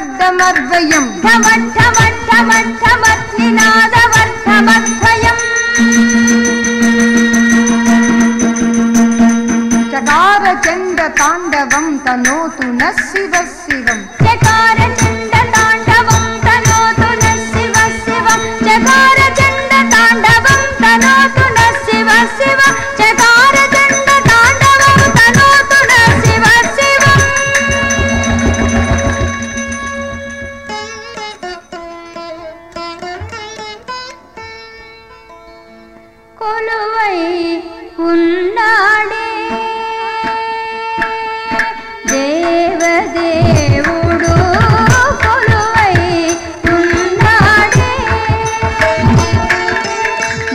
ఘమడ్డమర్వయం ఘమడ్డమడ్డమడ్డమర్నినాదవర్ధమద్వయం చకార చండ తాండవం తనోతు న శివ శివం చకార చండ తాండవం తనోతు న శివ శివం చకార చండ తాండవం తనోతు న శివ శివం చకార చండ తాండవం తనోతు న శివ శివం కొలువై ఉన్నాడే దేవదేవుడు కొలువై ఉన్నాడే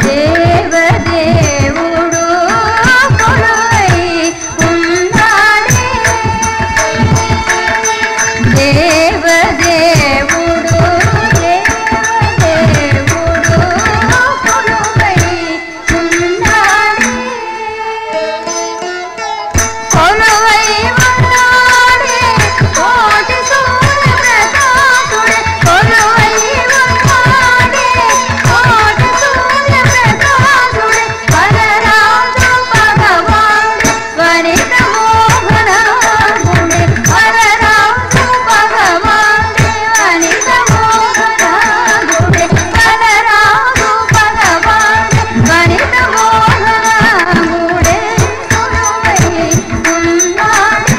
దేవదేవుడు కొలువై ఉన్నాడే దేవదేవుడు దేవదేవుడు కొలువై ఉన్నాడే కొలువై ఉన్నాడే కోటి సూర్యప్రకాశుడే కొలువై ఉన్నాడే కోటి సూర్యప్రకాశుడే వరరాజు భగవానుడే వనిత మోహనాంగుడే వరరాజు భగవానుడే వనిత మోహనాంగుడే వరరాజు భగవానుడే వనిత మోహనాంగుడే కొలువై ఉన్నాడే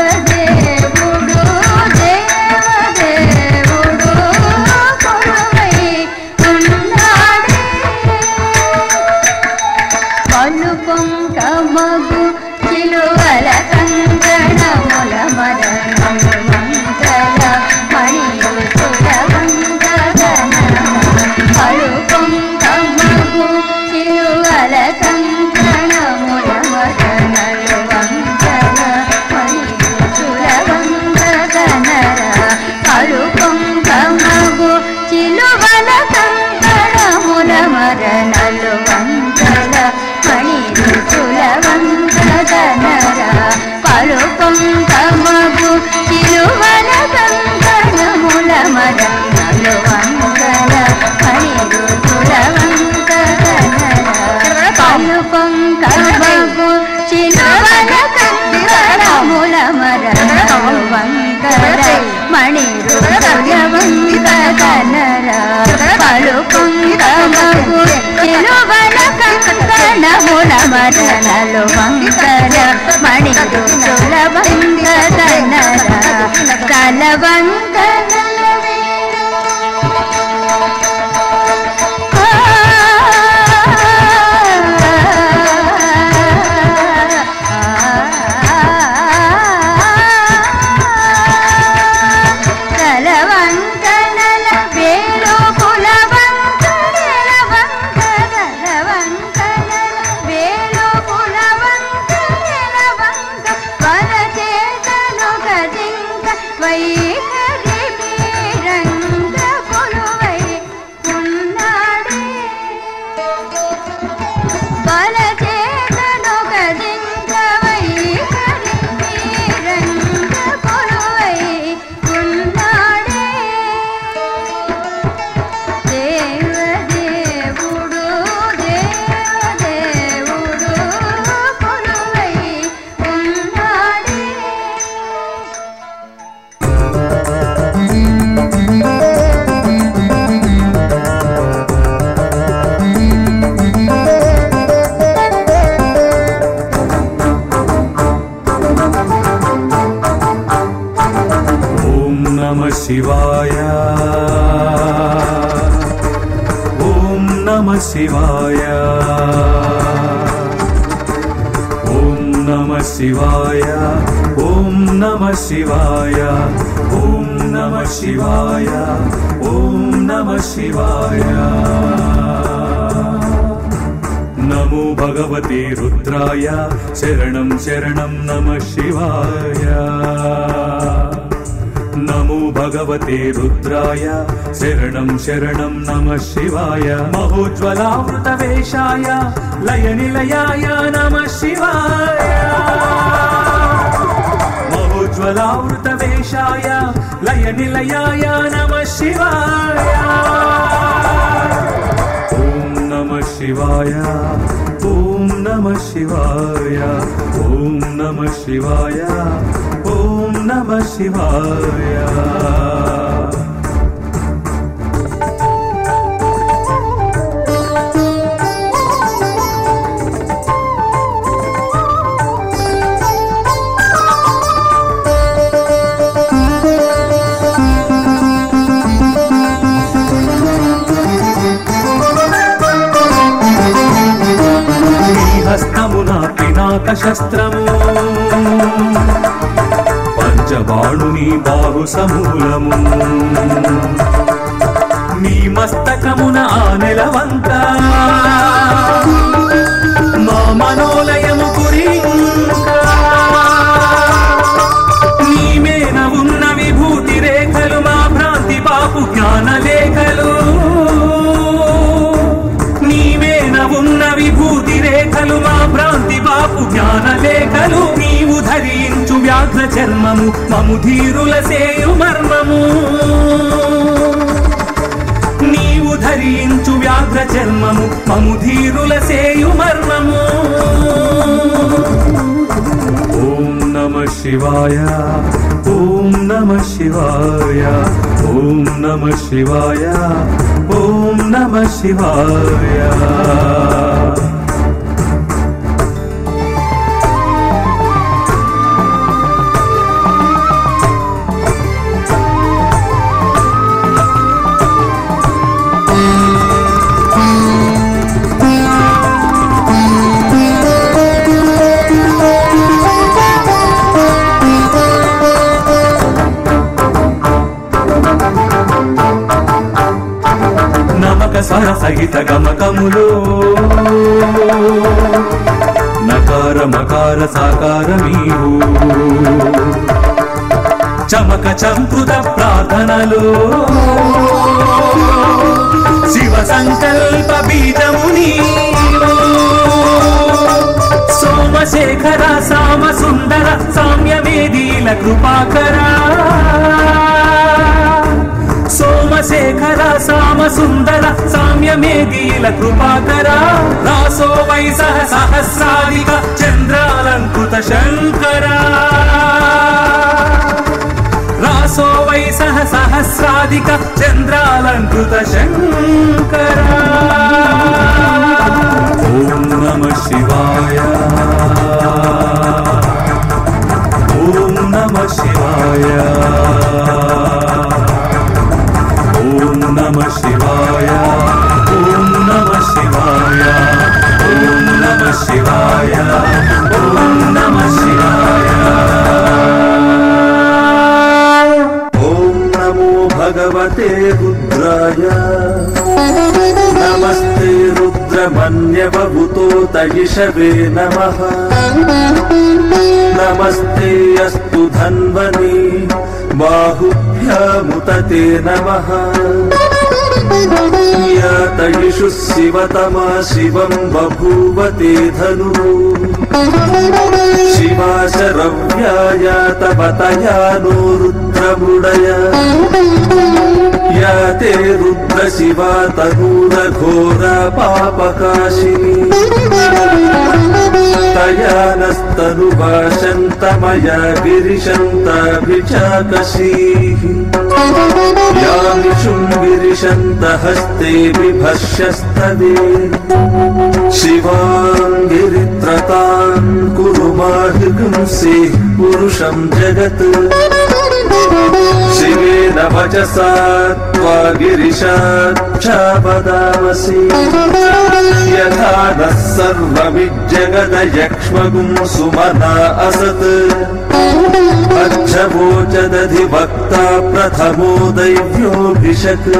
దేవదేవుడు దేవదేవుడు కొలువై ఉన్నాడే పలుపొంకమగు చిలువల కంగణముల మరణమంగళ మణియు సురవంగగణ పలుపొంకమగు చిలువల కంగణముల మరణలు వంగళ మణియు సురవంగగణ పలుపొంకమగు చిలువల కంగణముల మరణలు వంగళ మణియు సురవంగగణ పలుపొంకమగు చిలువల కంగణముల మరణలు వంగళ మణియు సురవంగగణ పలుపొంకమగు చిలువల కంగణముల మరణలు వంగళ మణియు సురవంగగణ పలుపొంకమగు చిలువల కంగణముల మరణలు వంగళ మణియు సురవంగగణ తలవంగనల తలవంగనల వేలు కులవంగనల వంగనల వేలు కులవంగనల వంగ వరచేతను గజింక వైఖరి వీరంగ కొలువై ఉన్నాడే వరచేతను గజింక వైఖరి వీరంగ కొలువై ఉన్నాడే దేవదేవుడు దేవదేవుడు కొలువై ఉన్నాడే ఓం నమః శివాయ ఓం నమః శివాయ ఓం నమః శివాయ ఓం నమః శివాయ ఓం నమః శివాయ ఓం నమః శివాయ నమో భగవతే రుద్రాయ శరణం శరణం నమః శివాయ నమో భగవతే రుద్రాయ శరణం శరణం నమః శివాయ మహోజ్వలావృత వేషాయ లయ నిలయాయ నమః శివాయ మహోజ్వలావృతవేషాయ లయ నిలయాయ నమః శివాయ ఓం నమః శివాయ ఓం నమః శివాయ ఓం నమః శివాయ ఓం నమః శివాయ హస్తమున పినాక శస్త్రము పంచబాణుని బాహు సమూలము నీ మస్తకమున ఆనెలవంక మా మనోలయము కురింక నీ మేన ఉన్న విభూతి రేఖలు మా భ్రాంతి బాపు జ్ఞానలేఖలు ఉన్న విభూతి రేఖలు మా భ్రాంతి బాపు జ్ఞానలేఖలు నీవు ధరించు వ్యాఘ్ర చర్మము మము ధీరుల సేయు మర్మము నీవు ధరించు వ్యాఘ్ర చర్మము మము ధీరుల సేయు మర్మము ఓం నమః శివాయ ఓం నమః శివాయ ఓం నమః శివాయ ఓం నమః శివాయ స్వర సహిత గమకములో నకార మకార సాకారమీవు చమక చంపుత ప్రార్థనలో శివ సంకల్ప బీజముని సోమశేఖర సామ సుందర సామ్యవేదీల కృపాకరా సోమశేఖర సామ సుందర సామ్యమేదీల కృపాకర రాసో వై సహస్రాధిక చంద్రాలంకృత శంకర రాసో వై సహస్రాధిక చంద్రాలంకృత శంకర ఓం నమః శివాయ ఓం నమః శివాయ ఓం నమః శివాయ ఓం నమః శివాయ ఓం నమః శివాయ ఓం నమః శివాయ ఓం నమో భగవతే రుద్రాయ నమస్తే రుద్రమన్యవభూతో తయిషవే నమః నమస్తే అస్తు ధన్వనే బాహుభ్యాముతతే నమః యాతయిషు శివతమా శివం బభూవతే ధను శివాశరవ్యాయాత బతయానో రుద్రముడయ యాతే రుద్ర శివా తనూర ఘోర పాపకాశిని తయానస్తను భాషంతమయా గిరిశంతాభిచాకశీః యామిషుం గిరిశంత హస్తే బిభష్యస్తదే శివాం గిరిత్రతాం కురు మాహిగుంసి పురుషం జగత్ శివేన వచసా త్వా గిరిశాక్షాపదామసి యథా నః సర్వమిజ్జగదయక్ష్మగుం సుమనా అసత్ అచ్చవోచదధివక్తా ప్రథమో దైవ్యోభిషక్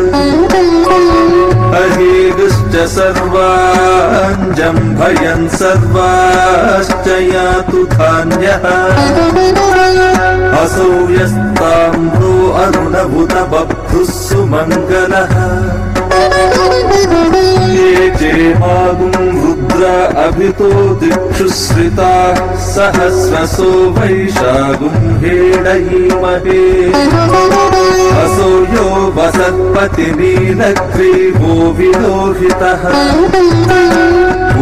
అహేగుశ్చ సర్వాంజం భయం సర్వాశ్చ యాతు ధాన్యః అసౌ యస్తామ్రో అరుణభుత బభ్రుః సుమంగళః ये चे मागुं रुद्र सहस्र अभितो दिक्षुश्रिता सहस्रसो वैशागुंहेडयीमहे असो यो वसत्पतिनीलग्रीवो विलोहितः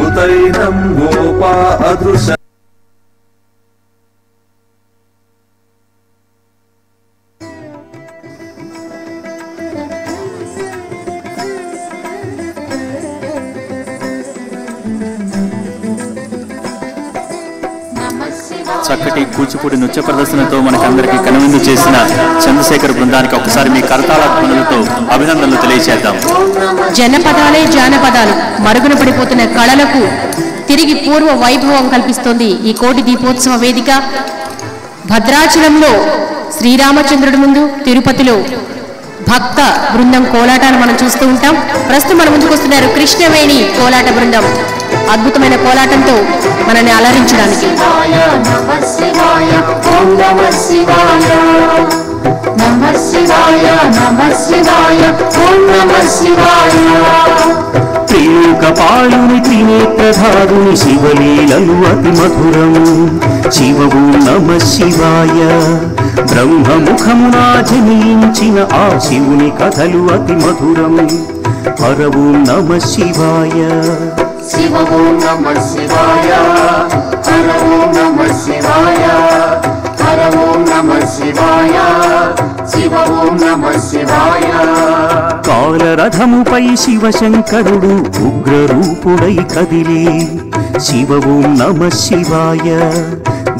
उतैनं गोपा अदृश చక్కటి కూచిపూడి నృత్య ప్రదర్శనతో మనకందరికీ కనువిందు చేసిన చంద్రశేఖర్ బృందానికి ఒకసారి మీ కరతాళ ధ్వనులతో అభినందనలు తెలియజేద్దాం. జనపదాలే జానపదాలు మరుగున పడిపోతున్న కళలకు తిరిగి పూర్వ వైభవం కల్పిస్తోంది ఈ కోటి దీపోత్సవ వేదిక. భద్రాచలంలో శ్రీరామచంద్రుడి ముందు, తిరుపతిలో భక్త బృందం కోలాటాన్ని మనం చూస్తూ ఉంటాం. ప్రస్తుతం మన ముందుకు వస్తున్నారు కృష్ణవేణి కోలాట బృందం అద్భుతమైన కోలాటంతో మనల్ని అలరించడానికి. త్రిలోకపాలుని త్రినేత్రధారుని శివలీలలు అతి మధురం. శివవు నమ శివాయ. బ్రహ్మముఖమునా జనించిన ఆ శివుని కథలు అతి మధురం. హరవు నమ శివాయ. శివవు నమ శివాయ. హరవు నమ శివాయ. హరవు నమ శివాయ. శివవు నమ శివాయ. కాలరథముపై శివశంకరుడు ఉగ్రరూపుడై కదిలి శివవు నమ శివాయ.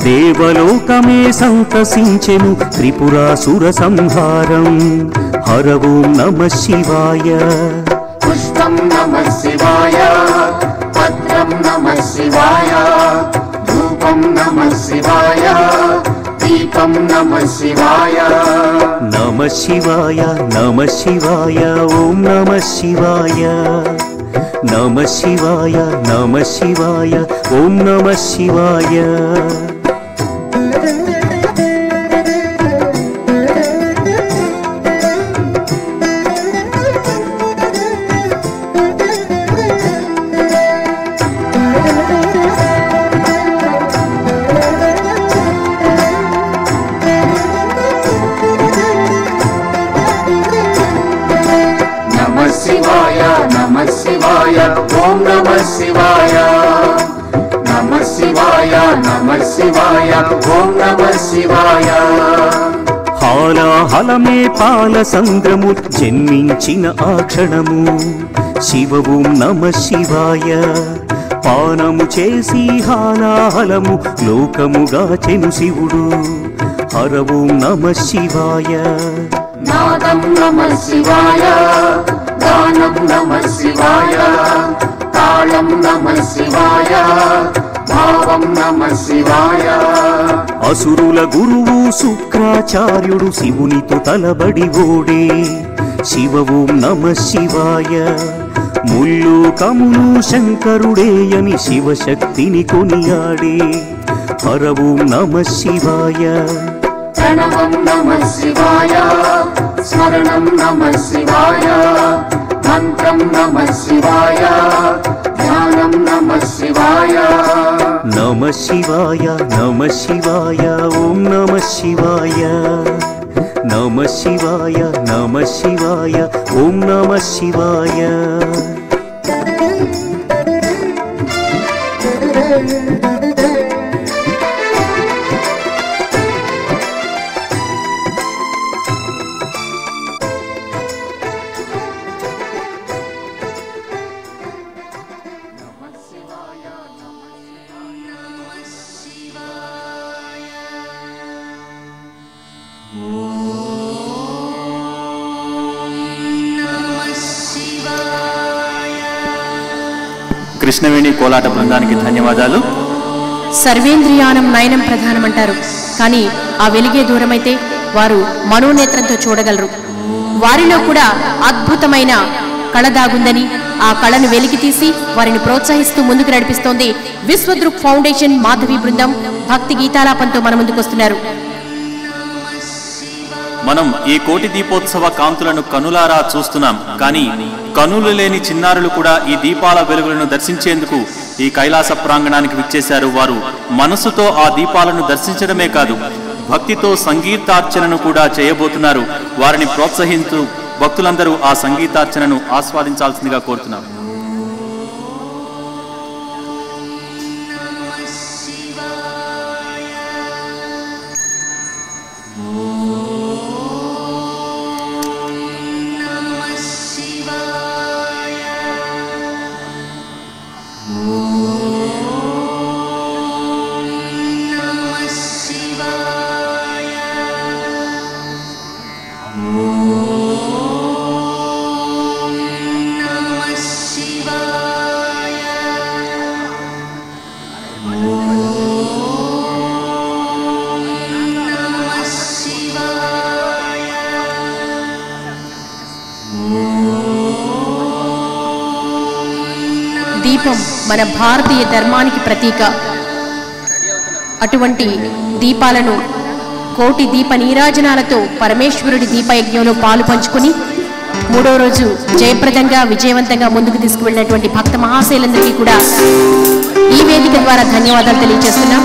దేవలోకమే సంతసించెను త్రిపురాసుర సంహారం. హరవు నమ శివాయ. పుష్పం నమ శివాయ. పత్రం నమ శివాయ. ధూపం నమ శివాయ. దీపం నమ శివాయ. నమ శివాయ నమ శివాయ ఓం నమ శివాయ. నమ శివాయ నమ శివాయ ఓం నమ శివాయ. ఓం నమ శివాయ. నమ శివాయ నమ శివాయ ఓం నమ శివాయ. హాలాహలమే పాల సంద్రము జన్మించిన ఆ క్షణము. శివవు నమ శివాయ. పానము చేసి హాలాహలము లోకముగా చెను శివుడు. హరవు నమ శివాయ. నాదం నమ శివాయ. గానం నమ శివాయ. తాళం నమ శివాయ. భావం నమ శివాయ. అసురుల గురువు శుక్రాచార్యుడు శివునితో తలబడి ఓడే. శివవు నమ శివాయ. ముల్లు కములు శంకరుడేయని శివశక్తిని కొనియాడే. హరవు నమ శివాయ. ప్రణవం నమ శివాయ. స్మరణం నమ శివాయ. మంత్రం నమ శివాయ. ధ్యానం నమ శివాయ. నమ శివాయ నమ శివాయ ఓం నమ శివాయ. నమ శివాయ నమ శివాయ ఓం నమ శివాయ. కృష్ణవేణి కోలాట బృందానికి ధన్యవాదాలు. సర్వేంద్రియానం నయనం ప్రధానం అంటారు, కానీ ఆ వెలిగే దూరమైతే వారు మనోనేత్రంతో చూడగలరు. వారిలో కూడా అద్భుతమైన కళ దాగుందని, ఆ కళను వెలికి తీసి వారిని ప్రోత్సహిస్తూ ముందుకు నడిపిస్తోంది విశ్వదృక్ ఫౌండేషన్ మాధవి బృందం. భక్తి గీతాలాపంతో మన ముందుకు వస్తున్నారు. మనం ఈ కోటి దీపోత్సవ కాంతులను కనులారా చూస్తున్నాం, కానీ కనులు లేని చిన్నారులు కూడా ఈ దీపాల వెలుగులను దర్శించేందుకు ఈ కైలాస ప్రాంగణానికి విచ్చేశారు వారు మనసుతో ఆ దీపాలను దర్శించడమే కాదు, భక్తితో సంగీతార్చనను కూడా చేయబోతున్నారు. వారిని ప్రోత్సహిస్తూ భక్తులందరూ ఆ సంగీతార్చనను ఆస్వాదించాల్సిందిగా కోరుతున్నారు. దీపం మన భారతీయ ధర్మానికి ప్రతీక. అటువంటి దీపాలను కోటి దీప నీరాజనాలతో పరమేశ్వరుడి దీపయజ్ఞంలో పాలు పంచుకుని 3వ రోజు జయప్రదంగా విజయవంతంగా ముందుకు తీసుకువెళ్ళినటువంటి భక్త మహాశైలందరికీ కూడా ఈ వేదిక ద్వారా ధన్యవాదాలు తెలియజేస్తున్నాం.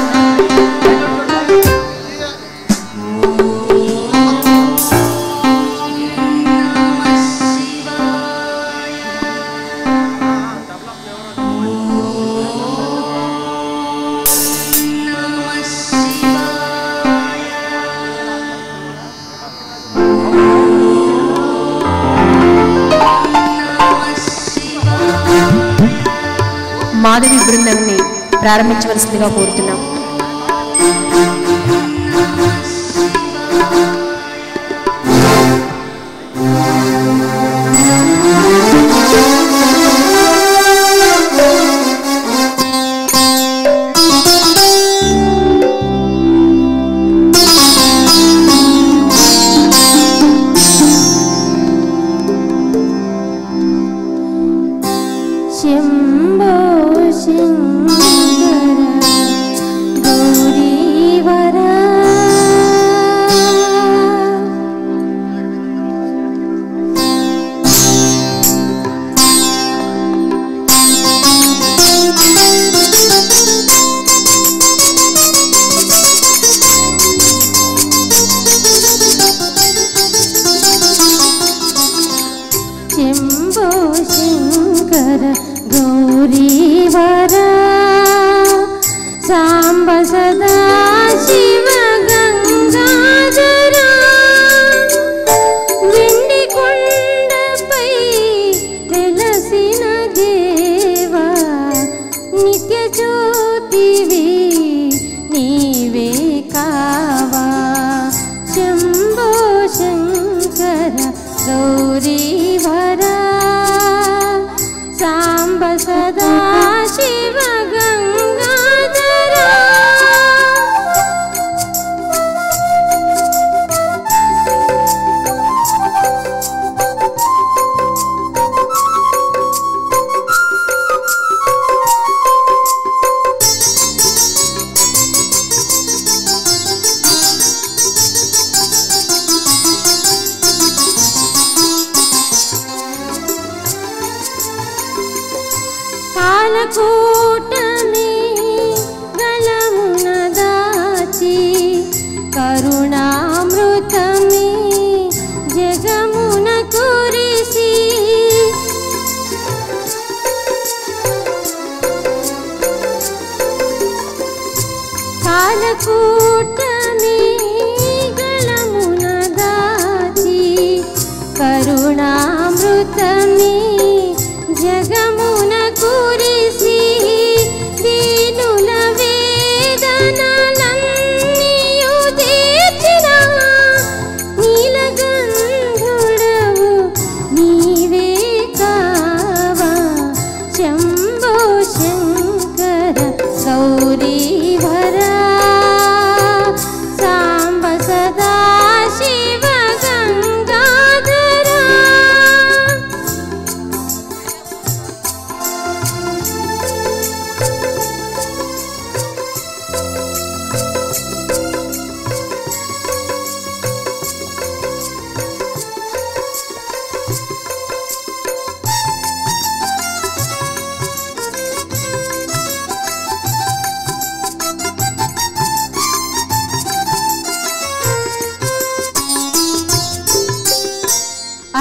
మాధవి బృందాన్ని ప్రారంభించవలసిందిగా కోరుతున్నాం.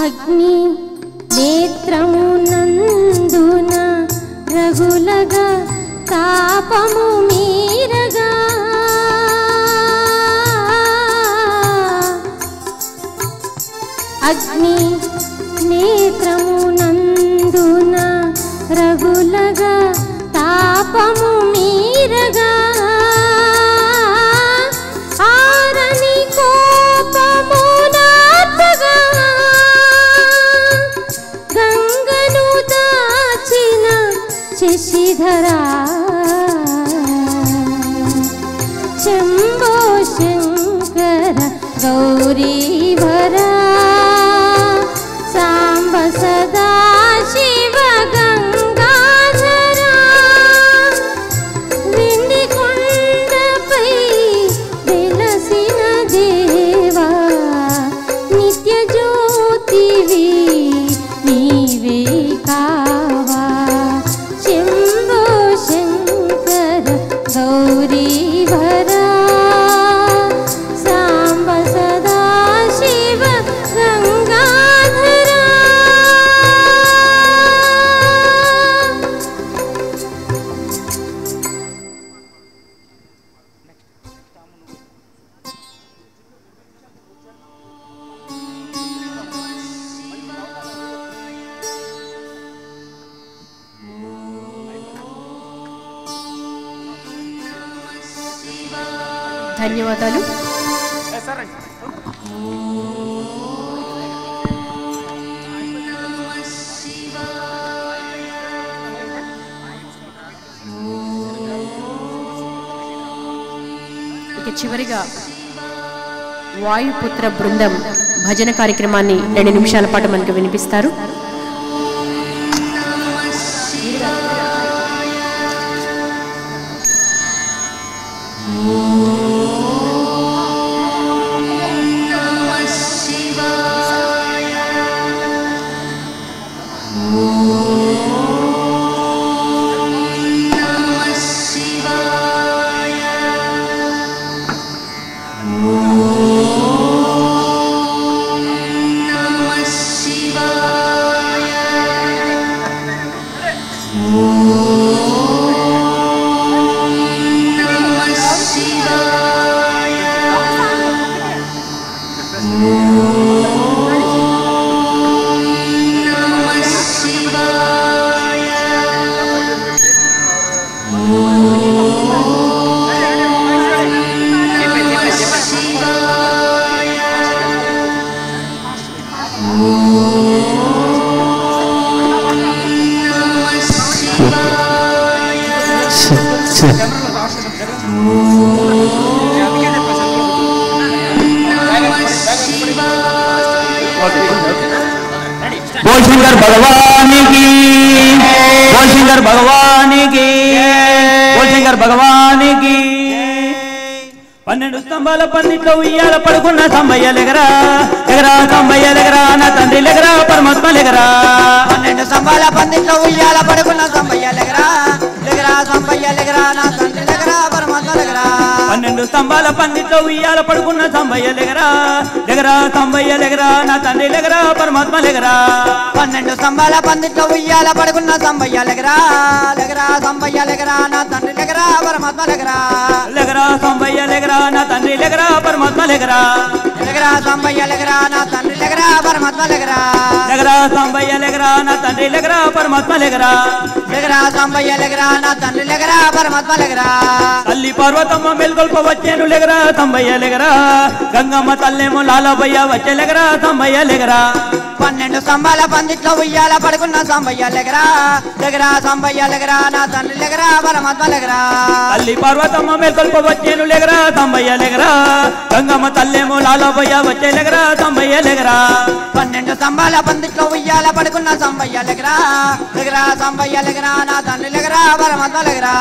అగ్ని నేత్రమునందున రగులగా తాపము మీరగా అగ్ని నేత్రమునందున రగులగా తాపము మీరగా ఆరని కోపము నార్పగా గంగను దాచిన శశిధరా శంభో శంకర గౌరీవరా సాంబ సదా శివ గంగాధరా వెండి కొండపై వెలసిన దేవా నిత్య జ్యోతివి నీవే కావా శంభో శంకర గౌరీవరా సాంబ సదా శివ గంగాధరా ధన్యవాదాలు. ఇక చివరిగా వాయుపుత్ర బృందం భజన కార్యక్రమాన్ని 2 నిమిషాల పాటు మనకు వినిపిస్తారు. बोल शंकर भगवान की, बोल शंकर भगवान की, बोल शंकर भगवान की. 12 స్తంభాల పందిట్లో ఉయ్యాల పడుకున్న సంబయ్య లెగరా లెగరా సంబయ్య లెగరా నా తండ్రి లెగరా పరమాత్మ లెగరా. 12 స్తంభాల పందిట్లో ఉయ్యాల పడుకున్న సంబయ్య లెగరా లెగరా సంబయ్య లెగరా నా తండ్రి లెగరా పరమాత్మ లెగరా. 12 స్తంభాల పందిట్లో ఉయ్యాల పడుకున్న సంబయ్య లెగరా లెగరా సంబయ్య లెగరా నా తండ్రి లెగరా పరమాత్మ లెగరా. 12 స్తంభాల పందిట్లో ఉయ్యాల పడుకున్న సంబయ్య లెగరా లెగరా సంబయ్య లెగరా నా తండ్రి లెగరా పరమాత్మ లెగరా. లెగరా సంబయ్య లెగరా నా తండ్రి లెగరా పరమాత్మ లెగరా. లెగరా సంబయ్య లెగరా నా తండ్రి లెగరా పరమాత్మ లెగరా. లెగరా సంబయ్య లెగరా నా తండ్రి లెగరా పరమాత్మ లెగరా. లెగరా సంబయ్య లెగరా నా తండ్రి లెగరా పరమాత్మ లెగరా. తల్లి పార్వతమ్మ మెల్కొల్ప వచ్చేను లెగరా సంబయ్య లెగరా గంగమ్మ తల్లేమో లాలబయ్య వచ్చే లెగరా సంబయ్య లెగరా. 12 స్తంభాల పందిట్లో ఉయ్యాల పడుకున్న సంబయ్య లెగరా లెగరా సంబయ్య లెగరా నా తండ్రి లెగరా పరమాత్మ లెగరా. తల్లి పార్వతమ్మ మెల్కొల్ప వచ్చేను లెగరా సంబయ్య లెగరా గంగమ్మ తల్లేమో లాలబయ్య వచ్చే లెగరా సంబయ్య లెగరా. 12 స్తంభాల పందిట్లో ఉయ్యాల పడుకున్న సంబయ్య లెగరా లెగరా సంబయ్య లెగరా నా తండ్రి లెగరా పరమాత్మ లెగరా.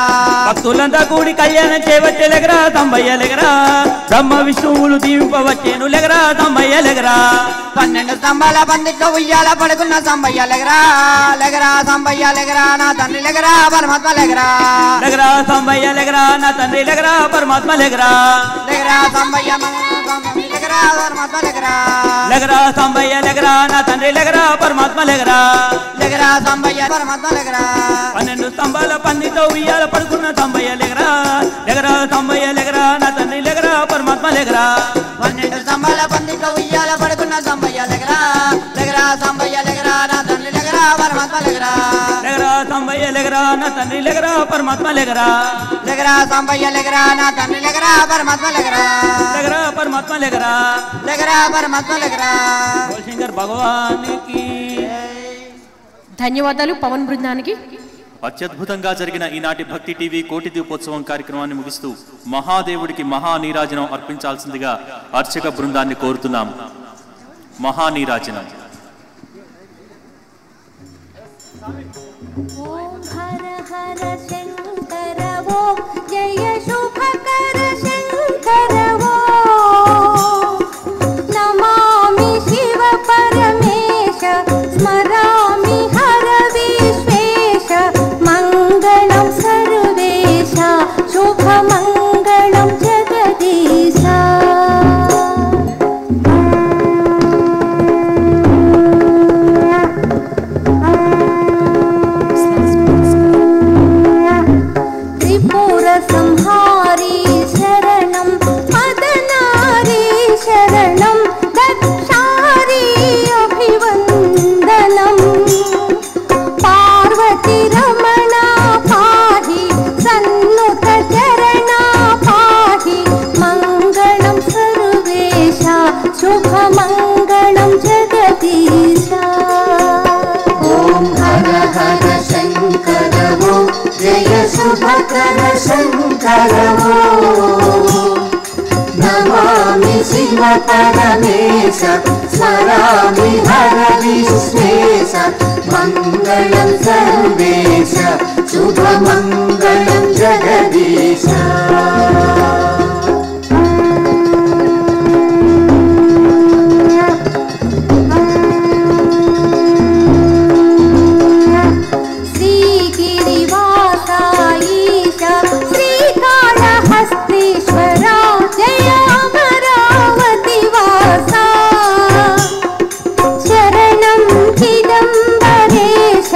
భక్తులంతా కూడి కళ్యాణం చేయవచ్చే లెగరా సంబయ్య లెగరా బ్రహ్మ విష్ణువులు దీవింపవచ్చేను లెగరా సంబయ్య లెగరా. 12 స్తంభాల పందిట్లో ఉయ్యాల పడుకున్న సంబయ్య లెగరా లెగరా సంబయ్య లెగరా నా తండ్రి లెగరా పరమాత్మ లెగరా. లెగరా సంబయ్య లెగరా నా తండ్రి లెగరా పరమాత్మ లెగరా. లెగరా సంబయ్య లెగరా పరమాత్మ లెగరా. లెగరా సంబయ్య లెగరా నా తండ్రి లెగరా పరమాత్మ లెగరా లెగరా సంబయ్య పరమాత్మ లెగరా 12 స్తంభాల పందితో ఉయ్యాల పడుకున్న సంబయ్య లెగరా లెగరా సంబయ్య లెగరా నా తండ్రి లెగరా పరమాత్మ లెగరా 12 స్తంభాల పందితో ఉయ్యాల పడుకున్న సంబయ్య లెగరా లెగరా సంబయ్య లెగరా నా తండ్రి లెగరా పరమాత్మ లెగరా లెగరా సంబయ్య లెగరా నా తండ్రి లెగరా పరమాత్మ లెగరా లెగరా సంబయ్య లెగరా నా తండ్రి లెగరా పరమాత్మ లెగరా లెగరా పరమాత్మ లెగరా లెగరా పరమాత్మ లెగరా శంకర్ భగవానికి ధన్యవాదాలు పవన్ బృందానికి. అత్యద్భుతంగా జరిగిన ఈనాటి భక్తి టీవీ కోటి దీపోత్సవం కార్యక్రమాన్ని ముగిస్తూ మహాదేవుడికి మహానీరాజనం అర్పించాల్సిందిగా అర్చక బృందాన్ని కోరుతున్నాం. మహానీరాజనం. ఓం హర హర శంకర ఓం జయ శుభకర శంకర ఓం నమామి శివ పరమేశ స్మరామి హర విశ్వేశ మంగళం సర్వేశ శుభ మంగళం జగదీశ. సంహారీ శరణం పదనారీ శరణం దక్షారీ అభివందనం పార్వతి రమణ పాహి సన్నుత చరణ పాహి మంగళం సర్వేశ శుభ మంగళం జగదీశ. ఓం హర హర శంకర ఓం జయ శుభకర శంకర ఓం నమామి శివ పరమేశ స్మరామి హర విశ్వేశ మంగళం సర్వేశ శుభ మంగళం జగదీశ. శ్రీకాళహస్తీశ్వర జయ అమరావతి వాస శరణం చిదంబరేశ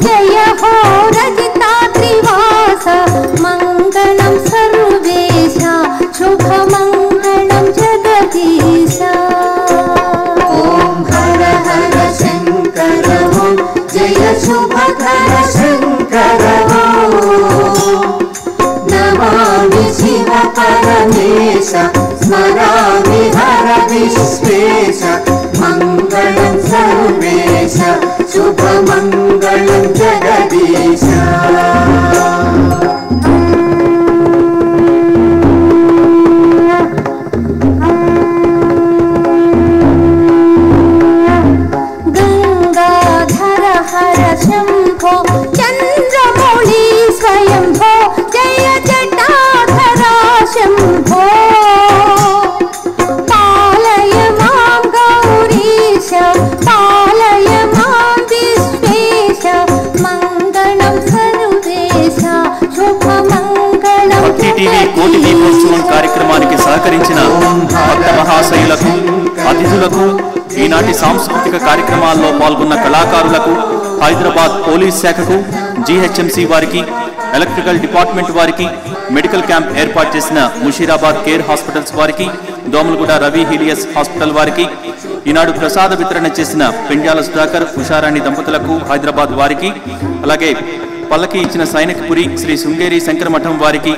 జయ హో రజితాద్రివాస మంగళం సర్వేశ శుభ మంగళం జగదీశ. ఓం హర హర శంకర ఓం జయ శుభకర శంకర ఓం నమామి శివ పరమేశ స్మరామి హర విశ్వేశ మంగళం సర్వేశ శుభ మంగళం జగదీశ. గంగాధర హర శంభో చంద్రమౌళి స్వయంభో జయ జటాధర శంభో పాలయ మాం గౌరీశ పాలయ మాం విశ్వేశ మంగళం సర్వేశ శుభ మంగళం భక్తి టీవీ కోటి దీపోత్సవం కార్యక్రమానికి సహకరించిన భక్త మహాశయులకు, అతిథులకు, ఈనాటి సాంస్కృతిక కార్యక్రమాల్లో పాల్గొన్న కళాకారులకు, హైదరాబాద్ పోలీస్ శాఖకు, జీహెచ్ఎంసీ వారికి, ఎలక్ట్రికల్ డిపార్ట్మెంట్ వారికి, మెడికల్ క్యాంప్ ఏర్పాటు చేసిన ముషీరాబాద్ కేర్ హాస్పిటల్స్ వారికి, దోమలగూడ రవి హీలియస్ హాస్పిటల్ వారికి, ఈనాడు ప్రసాద వితరణ చేసిన పెండ్యాల సుధాకర్, ఉషారాణి దంపతులకు హైదరాబాద్ వారికి, అలాగే పల్లకి ఇచ్చిన సైనికపురి శ్రీ శృంగేరి శంకర మఠం వారికి,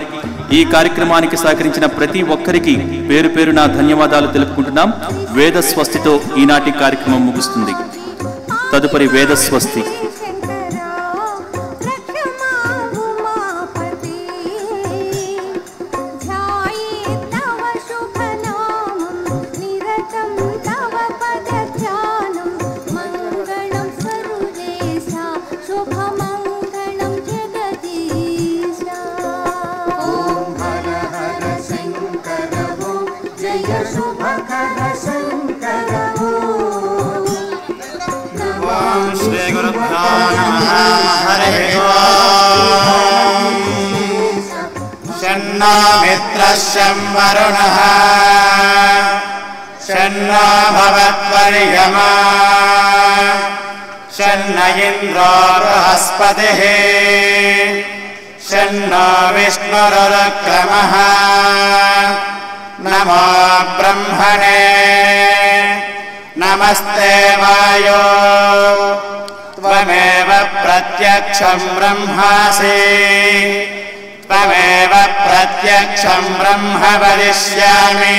ఈ కార్యక్రమానికి సహకరించిన ప్రతి ఒక్కరికి పేరు పేరున ధన్యవాదాలు తెలుపుకుంటున్నాం. వేద స్వస్తితో ఈనాటి కార్యక్రమం ముగుస్తుంది. తదుపరి వేద స్వస్తి. मित्रश्यं वरुणः शन्नो भवत्वर्यमा शन्न इन्द्रो बृहस्पतिः शन्नो विष्णुरुक्रमः नमो ब्रह्मणे नमस्ते वायो त्वमेव प्रत्यक्षं ब्रह्मासि त्वमेव प्रत्यक्षं ब्रह्म वदिष्यामि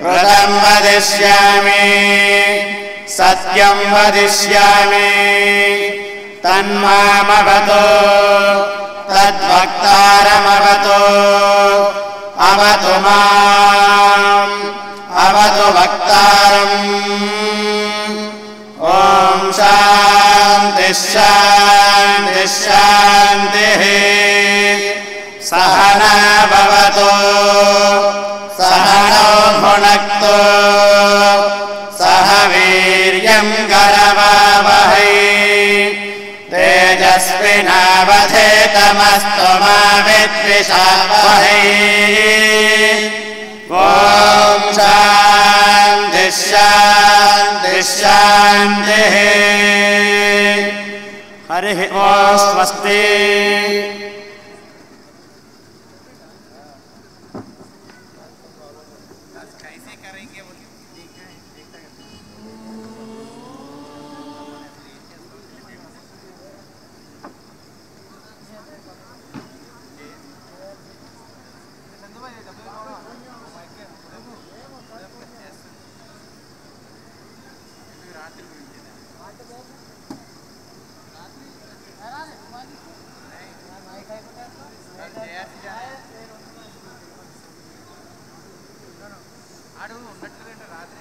ऋतं वदिष्यामि सत्यं वदिष्यामि तन्मामवतु तद्वक्तारमवतु अवतु माम् अवतु वक्तारम् ॐ शान्तिः शान्तिः शान्तिः सहना भवतु सहनौ भुनक्तु सह वीर्यं करवावहै तेजस्विनावधेतमस्तु मा विद्विषावहै ॐ शान्तिः शान्तिः शान्तिः हरिः ॐ स्वस्ति అడుగు ఉన్నట్లుగా రాత్రి